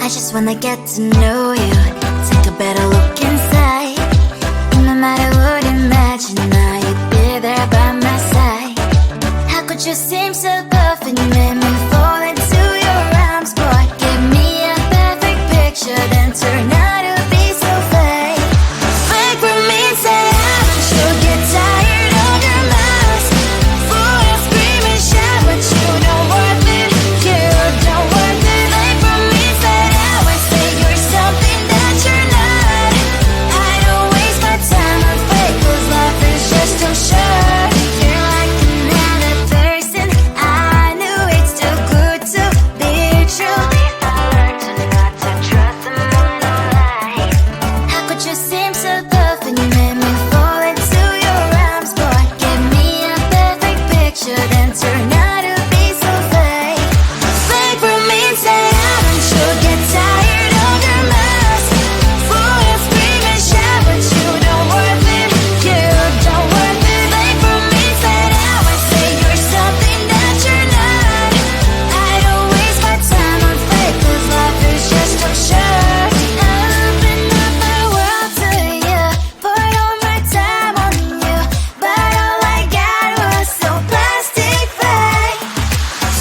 I just wanna get to know you, take a better look inside. No matter what, imagine now you'd be there by my side. How could you seem so perfect, you made me fall into your arms, boy. Give me a perfect picture, then turn out to be so fake. Fake for me, say haven't you get tired of your mouth? Fool and scream and shout, but you don't worth it, you don't worth it. Fake for me, say I would say you're something that you're not. I don't waste my time on fake, cause life is just too short. You're like another person, I knew it's too good to be true. I learned to not to trust someone no lie. How could you seem so perfect, you made me fall into your arms, boy. Give me a perfect picture, then turn out to be so fake. Fake for me, say haven't you get tired of your mess? Fool and scream and shout, but you don't worth it, you don't worth it. Fake for me, say I would say you're something that you're not. I don't waste my time on fake, cause life is just too short. I opened up my world to you, poured all my time on you, but all I got was so plastic fake.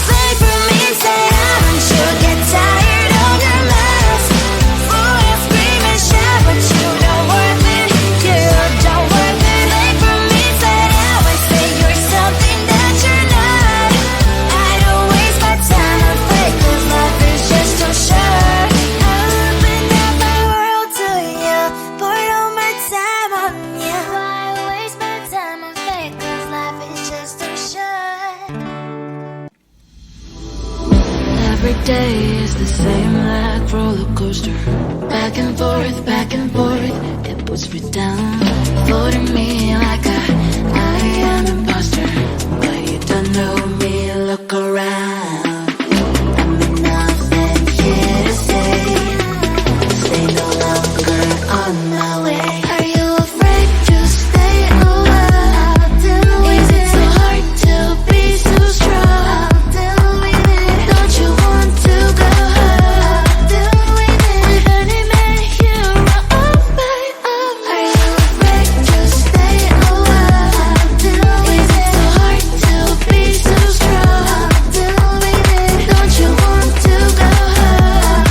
Fake for me, say haven't you get tired of your mess? Fool and scream and shout, but you don't worth it, you don't worth it. Fake for me, say I would say you're something that you're not. I don't waste my time on fake, cause life is just too short. I opened up my world to you, poured all my time on you. Why waste my time on fake, cause life is just too short. Every day is the same like roller coaster. Back and forth, it puts me down. Floating me like I am an imposter. But you don't know me, look around. I'm nothing here to stay no longer on my way. Are you afraid to stay alive? Is it so hard to be so strong? Don't you want to go home? With any man here on my own? Are you afraid to stay alive? Is it so hard to be so strong? Don't you want to go home?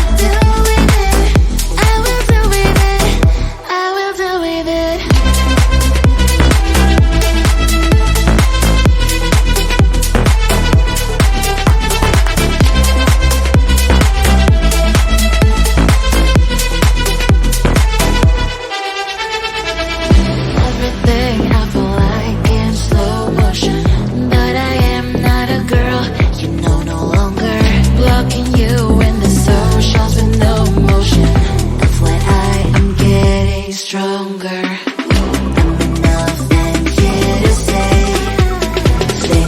I will do with it, I will do with it. Everything I feel like in slow motion, but I am not a girl, you know, no longer. Blocking you in the socials with no emotion. That's why I am getting stronger. I'm nothing here to stay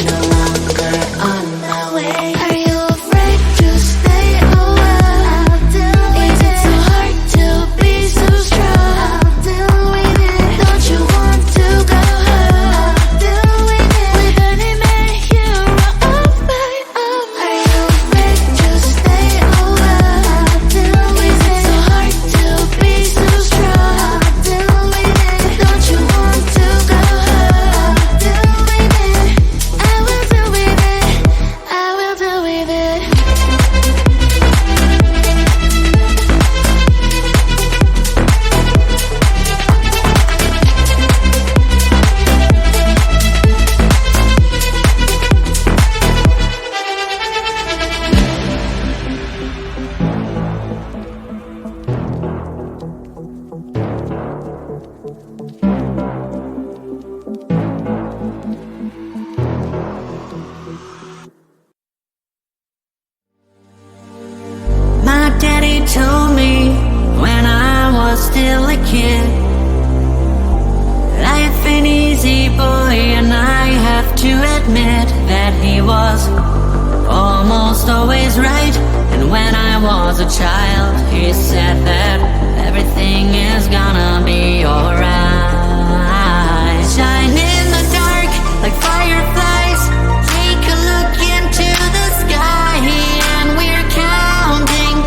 no longer on my way. Are you afraid to stay alive? Is it so hard to be so strong? Don't you want to go home? With any man here on my own? Are you afraid to stay alive? Is it so hard to be so strong? Don't you want to go home? I will do with it, I will do with it. My daddy told me when I was still a kid, life ain't easy, boy, and I have to admit that he was almost always right. And when I was a child, he said that everything is gonna be alright. Shine in the dark like fireflies, take a look into the sky, and we're counting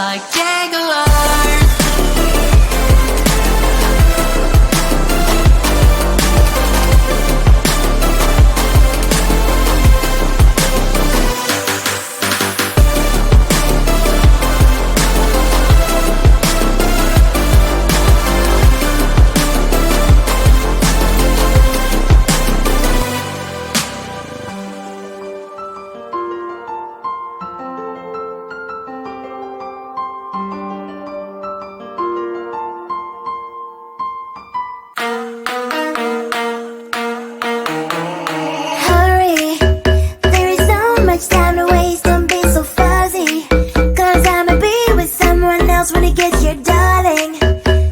like jaguars. Hurry, there is so much time to waste, don't be so fuzzy. Cause I'ma be with someone else when it gets here, darling.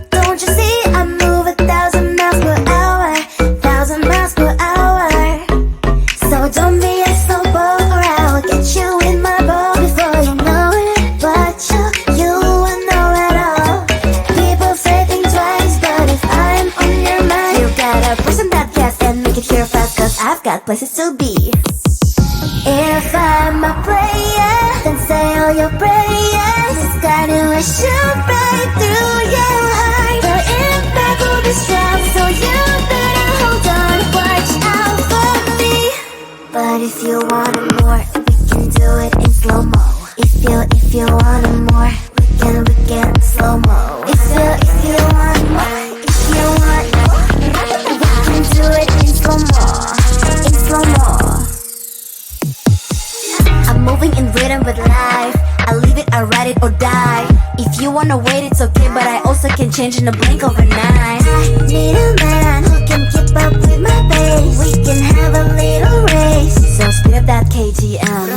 Don't you see, I move 1,000 miles per hour, 1,000 miles per hour. So don't be a slow boat or I'll get you in my boat before you know it. But you will know it all. People say think twice, but if I'm on your mind, you gotta person that gas and make it here fast, cause I've got places to be. If I'm a player, then say all your prayers. It's gonna shoot right through your heart. The impact will be strong, so you better hold on. Watch out for me. But if you want it more, we can do it in slow-mo. If you want it more, we can slow-mo. If you want more, if you want more, we can do it in slow-mo, in slow-mo. I'm moving in rhythm with life. I leave it, I ride it or die. If you wanna wait, it's okay, but I also can change in a blink overnight. I need a man who can keep up with my pace. We can have a little race, so speed up that KTM.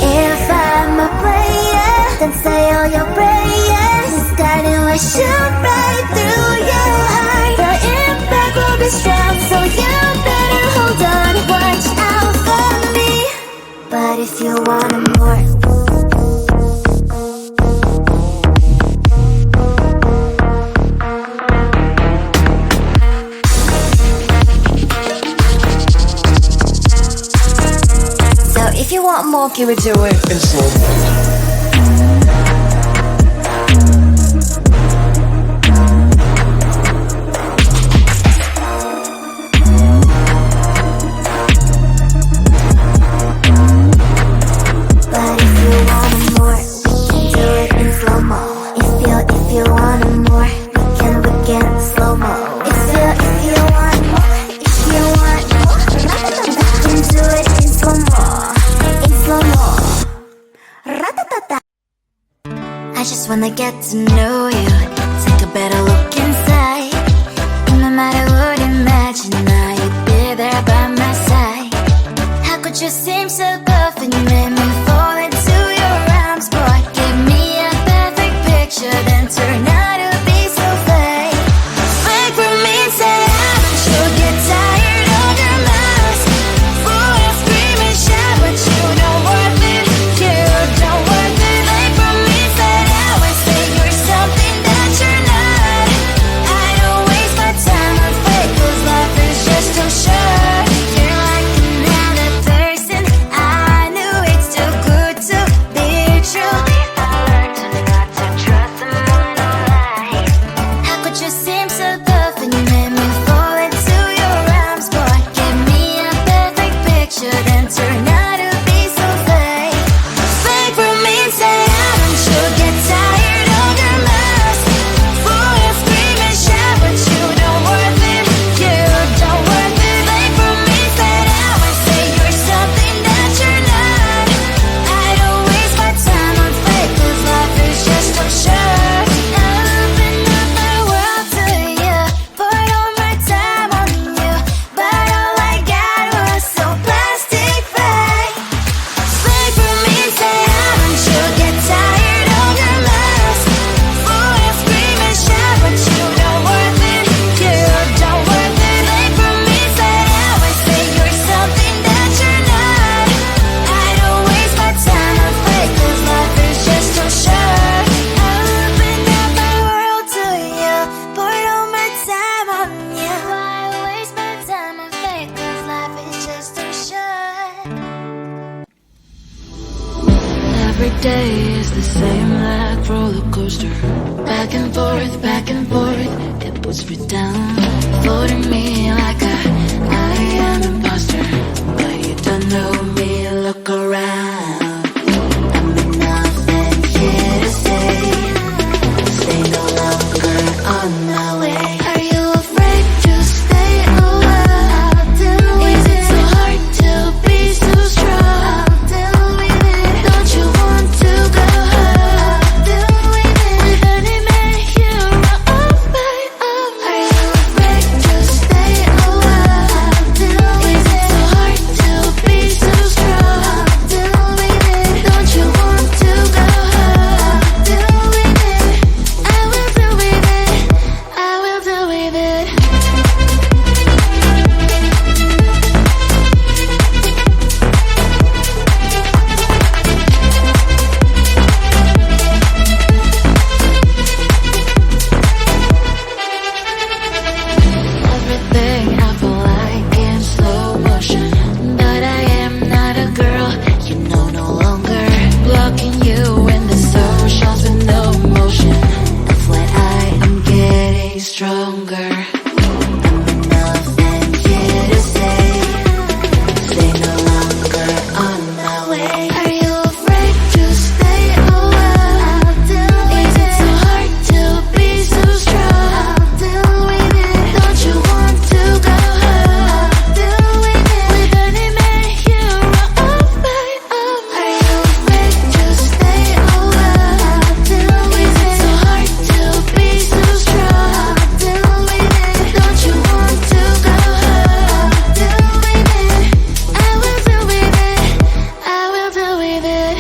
If I'm a player, then say all your prayers. It's gonna shoot right through your heart. The impact will be strong, so you better hold on. Watch out for me. But if you want it more, so if you want more, can we do it in slow-mo? But if you want it more, we can do it in slow-mo. If you want it more, we can slow-mo. If you want more, if you want more, we can do it in slow-mo, in slow-mo. Ra-ta-ta-ta. I just wanna get to know you, take a better look inside. No matter what, imagine now you'd be there by my side. How could you seem so perfect? You made me fall into your arms, boy. Give me a perfect picture, then turn out to be so fake. Wait for me, say you'll get tired of your mouth. Boy, I scream and shout, but you don't worth it. You don't worth it. Wait for me, say you're something that you're not. I don't waste my time on fake, 'cause life is just too short. You're like another person I is the same like roller coaster. Back and forth, it puts me down, floating me like I am an imposter. But you don't know me, look around. I'm enough and here to stay no longer on my way. Are you afraid to stay a while? Is it so hard to be so strong? Don't you want to go home? With any man here of my own. Are you afraid to stay a while? Is it so hard to be so strong? Don't you want to go home? I will do with it. I will do with it. Everything I feel like in slow motion, but I am not a girl, you know, no longer blocking you in the socials with no motion. FYI, I'm getting stronger. I'm enough and here to stay no longer on my way. Are you afraid to stay a while? Is it so hard to be so strong? Don't you want to go home? With any man here of my own. Are you afraid to stay a while? Is it so hard to be so strong? Don't you want to go home? I will do with it. I will do with it.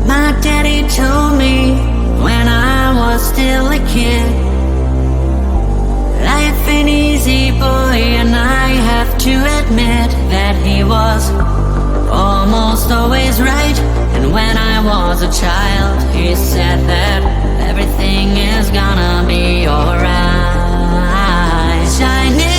My daddy told me when I was still a kid, life ain't easy, boy, and I have to admit that he was almost always right. And when I was a child, he said that everything is gonna be alright. Shining